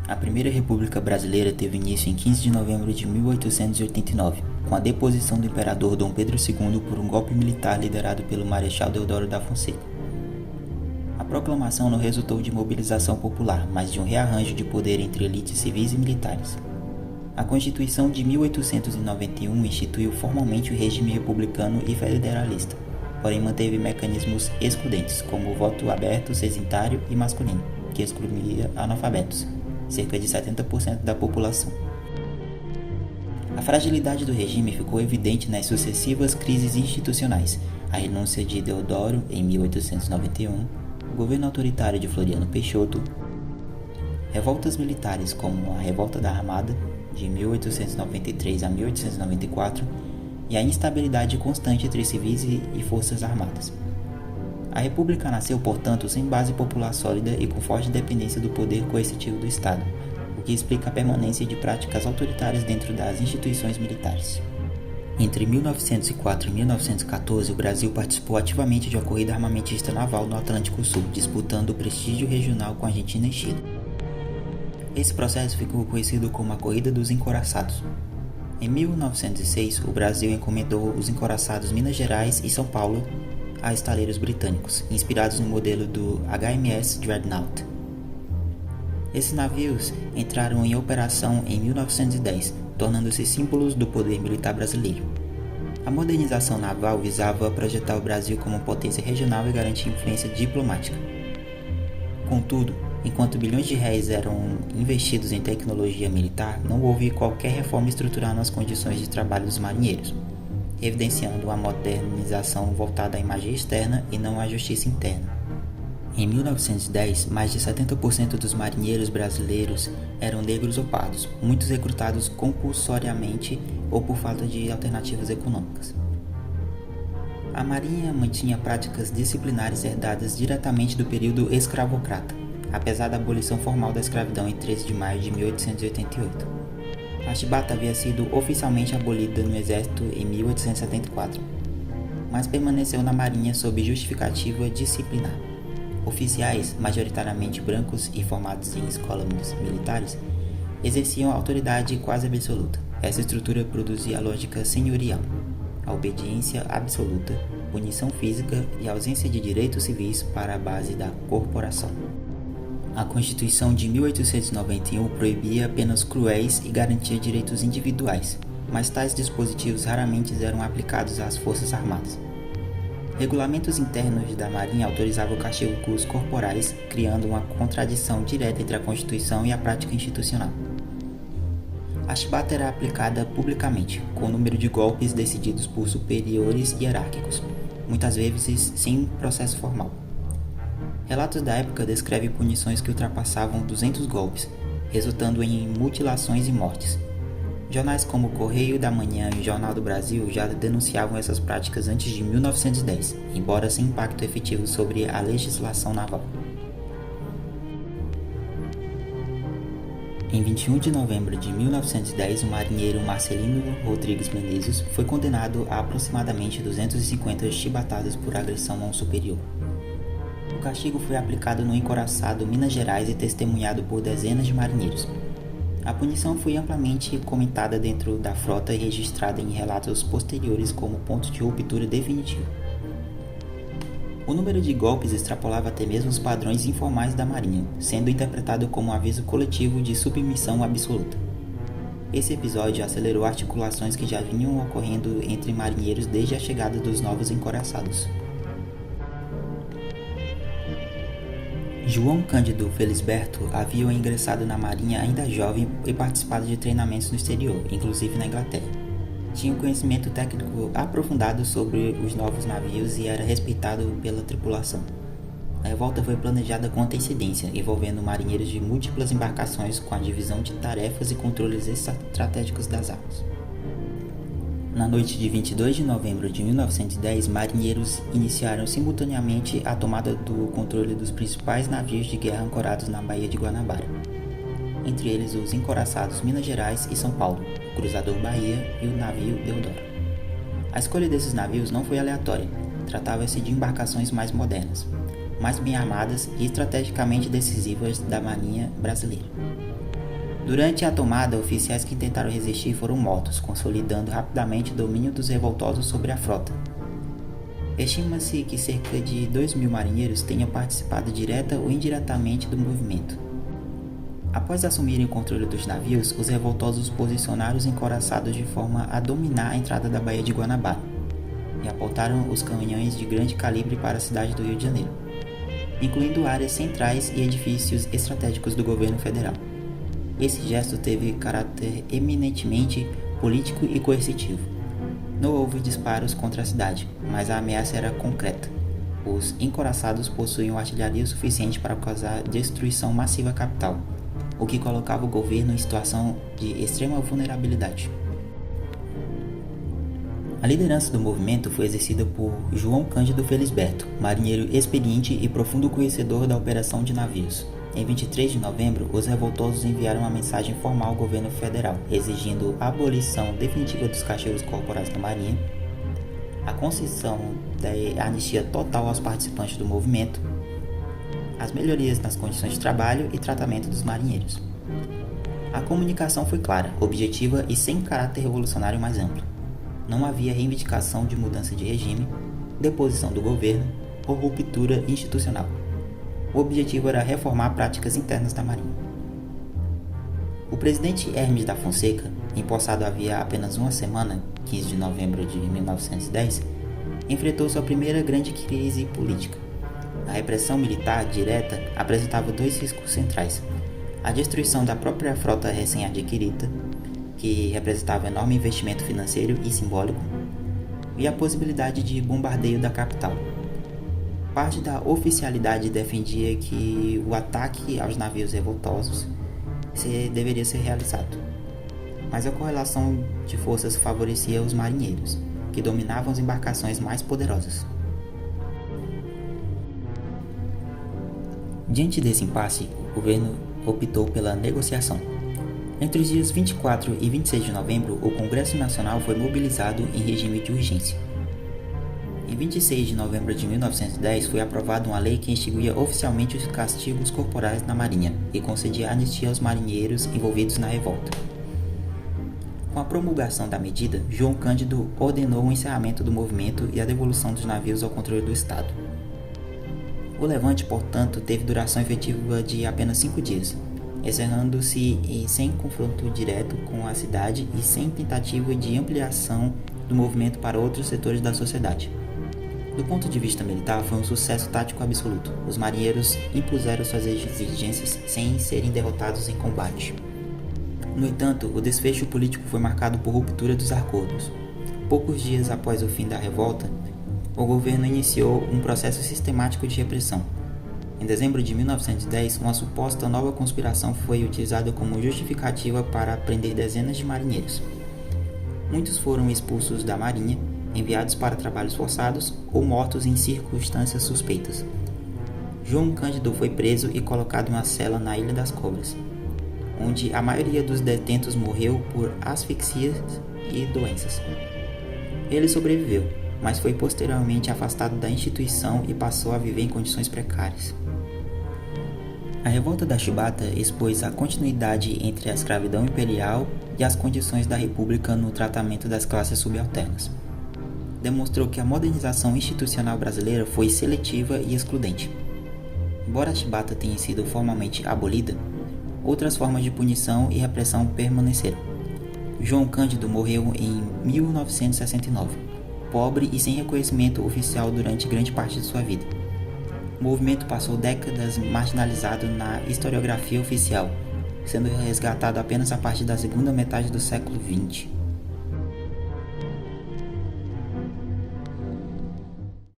A Primeira República Brasileira teve início em 15 de novembro de 1889, com a deposição do imperador Dom Pedro II por um golpe militar liderado pelo Marechal Deodoro da Fonseca. A proclamação não resultou de mobilização popular, mas de um rearranjo de poder entre elites civis e militares. A Constituição de 1891 instituiu formalmente o regime republicano e federalista, porém manteve mecanismos excludentes, como o voto aberto, censitário e masculino, que excluía analfabetos, cerca de 70% da população. A fragilidade do regime ficou evidente nas sucessivas crises institucionais, a renúncia de Deodoro em 1891, o governo autoritário de Floriano Peixoto, revoltas militares como a Revolta da Armada, de 1893 a 1894, e a instabilidade constante entre civis e forças armadas. A República nasceu, portanto, sem base popular sólida e com forte dependência do poder coercitivo do Estado, o que explica a permanência de práticas autoritárias dentro das instituições militares. Entre 1904 e 1914, o Brasil participou ativamente de uma corrida armamentista naval no Atlântico Sul, disputando o prestígio regional com a Argentina e Chile. Esse processo ficou conhecido como a Corrida dos Encouraçados. Em 1906, o Brasil encomendou os encouraçados Minas Gerais e São Paulo a estaleiros britânicos, inspirados no modelo do HMS Dreadnought. Esses navios entraram em operação em 1910, tornando-se símbolos do poder militar brasileiro. A modernização naval visava projetar o Brasil como potência regional e garantir influência diplomática. Contudo, enquanto bilhões de réis eram investidos em tecnologia militar, não houve qualquer reforma estrutural nas condições de trabalho dos marinheiros, evidenciando uma modernização voltada à imagem externa e não à justiça interna. Em 1910, mais de 70% dos marinheiros brasileiros eram negros ou pardos, muitos recrutados compulsoriamente ou por falta de alternativas econômicas. A Marinha mantinha práticas disciplinares herdadas diretamente do período escravocrata, apesar da abolição formal da escravidão em 13 de maio de 1888. A chibata havia sido oficialmente abolida no exército em 1874, mas permaneceu na Marinha sob justificativa disciplinar. Oficiais, majoritariamente brancos e formados em escolas militares, exerciam autoridade quase absoluta. Essa estrutura produzia a lógica senhorial, a obediência absoluta, punição física e ausência de direitos civis para a base da corporação. A Constituição de 1891 proibia penas cruéis e garantia direitos individuais, mas tais dispositivos raramente eram aplicados às Forças Armadas. Regulamentos internos da Marinha autorizavam castigos corporais, criando uma contradição direta entre a Constituição e a prática institucional. A chibata era aplicada publicamente, com o número de golpes decididos por superiores hierárquicos, muitas vezes sem processo formal. Relatos da época descrevem punições que ultrapassavam 200 golpes, resultando em mutilações e mortes. Jornais como o Correio da Manhã e o Jornal do Brasil já denunciavam essas práticas antes de 1910, embora sem impacto efetivo sobre a legislação naval. Em 21 de novembro de 1910, o marinheiro Marcelino Rodrigues Menezes foi condenado a aproximadamente 250 chibatadas por agressão a um superior. O castigo foi aplicado no encouraçado Minas Gerais e testemunhado por dezenas de marinheiros. A punição foi amplamente comentada dentro da frota e registrada em relatos posteriores como ponto de ruptura definitivo. O número de golpes extrapolava até mesmo os padrões informais da Marinha, sendo interpretado como um aviso coletivo de submissão absoluta. Esse episódio acelerou articulações que já vinham ocorrendo entre marinheiros desde a chegada dos novos encouraçados. João Cândido Felisberto havia ingressado na Marinha ainda jovem e participado de treinamentos no exterior, inclusive na Inglaterra. Tinha um conhecimento técnico aprofundado sobre os novos navios e era respeitado pela tripulação. A revolta foi planejada com antecedência, envolvendo marinheiros de múltiplas embarcações com a divisão de tarefas e controles estratégicos das armas. Na noite de 22 de novembro de 1910, marinheiros iniciaram simultaneamente a tomada do controle dos principais navios de guerra ancorados na Baía de Guanabara, entre eles os encouraçados Minas Gerais e São Paulo, o cruzador Bahia e o navio Deodoro. A escolha desses navios não foi aleatória, tratava-se de embarcações mais modernas, mais bem armadas e estrategicamente decisivas da Marinha brasileira. Durante a tomada, oficiais que tentaram resistir foram mortos, consolidando rapidamente o domínio dos revoltosos sobre a frota. Estima-se que cerca de 2.000 marinheiros tenham participado direta ou indiretamente do movimento. Após assumirem o controle dos navios, os revoltosos posicionaram os encouraçados de forma a dominar a entrada da Baía de Guanabara e apontaram os canhões de grande calibre para a cidade do Rio de Janeiro, incluindo áreas centrais e edifícios estratégicos do governo federal. Esse gesto teve caráter eminentemente político e coercitivo. Não houve disparos contra a cidade, mas a ameaça era concreta. Os encouraçados possuíam artilharia suficiente para causar destruição massiva à capital, o que colocava o governo em situação de extrema vulnerabilidade. A liderança do movimento foi exercida por João Cândido Felisberto, marinheiro experiente e profundo conhecedor da operação de navios. Em 23 de novembro, os revoltosos enviaram uma mensagem formal ao governo federal, exigindo a abolição definitiva dos cacheos corporais da Marinha, a concessão da anistia total aos participantes do movimento, as melhorias nas condições de trabalho e tratamento dos marinheiros. A comunicação foi clara, objetiva e sem caráter revolucionário mais amplo. Não havia reivindicação de mudança de regime, deposição do governo ou ruptura institucional. O objetivo era reformar práticas internas da Marinha. O presidente Hermes da Fonseca, empossado havia apenas uma semana, 15 de novembro de 1910, enfrentou sua primeira grande crise política. A repressão militar direta apresentava dois riscos centrais: a destruição da própria frota recém-adquirida, que representava enorme investimento financeiro e simbólico, e a possibilidade de bombardeio da capital. Parte da oficialidade defendia que o ataque aos navios revoltosos deveria ser realizado, mas a correlação de forças favorecia os marinheiros, que dominavam as embarcações mais poderosas. Diante desse impasse, o governo optou pela negociação. Entre os dias 24 e 26 de novembro, o Congresso Nacional foi mobilizado em regime de urgência. Em 26 de novembro de 1910, foi aprovada uma lei que instituía oficialmente os castigos corporais na Marinha e concedia anistia aos marinheiros envolvidos na revolta. Com a promulgação da medida, João Cândido ordenou o encerramento do movimento e a devolução dos navios ao controle do Estado. O levante, portanto, teve duração efetiva de apenas 5 dias, encerrando-se sem confronto direto com a cidade e sem tentativa de ampliação do movimento para outros setores da sociedade. Do ponto de vista militar, foi um sucesso tático absoluto. Os marinheiros impuseram suas exigências sem serem derrotados em combate. No entanto, o desfecho político foi marcado por ruptura dos acordos. Poucos dias após o fim da revolta, o governo iniciou um processo sistemático de repressão. Em dezembro de 1910, uma suposta nova conspiração foi utilizada como justificativa para prender dezenas de marinheiros. Muitos foram expulsos da marinha, enviados para trabalhos forçados ou mortos em circunstâncias suspeitas. João Cândido foi preso e colocado em uma cela na Ilha das Cobras, onde a maioria dos detentos morreu por asfixias e doenças. Ele sobreviveu, mas foi posteriormente afastado da instituição e passou a viver em condições precárias. A revolta da Chibata expôs a continuidade entre a escravidão imperial e as condições da república no tratamento das classes subalternas. Demonstrou que a modernização institucional brasileira foi seletiva e excludente. Embora a chibata tenha sido formalmente abolida, outras formas de punição e repressão permaneceram. João Cândido morreu em 1969, pobre e sem reconhecimento oficial durante grande parte de sua vida. O movimento passou décadas marginalizado na historiografia oficial, sendo resgatado apenas a partir da segunda metade do século XX.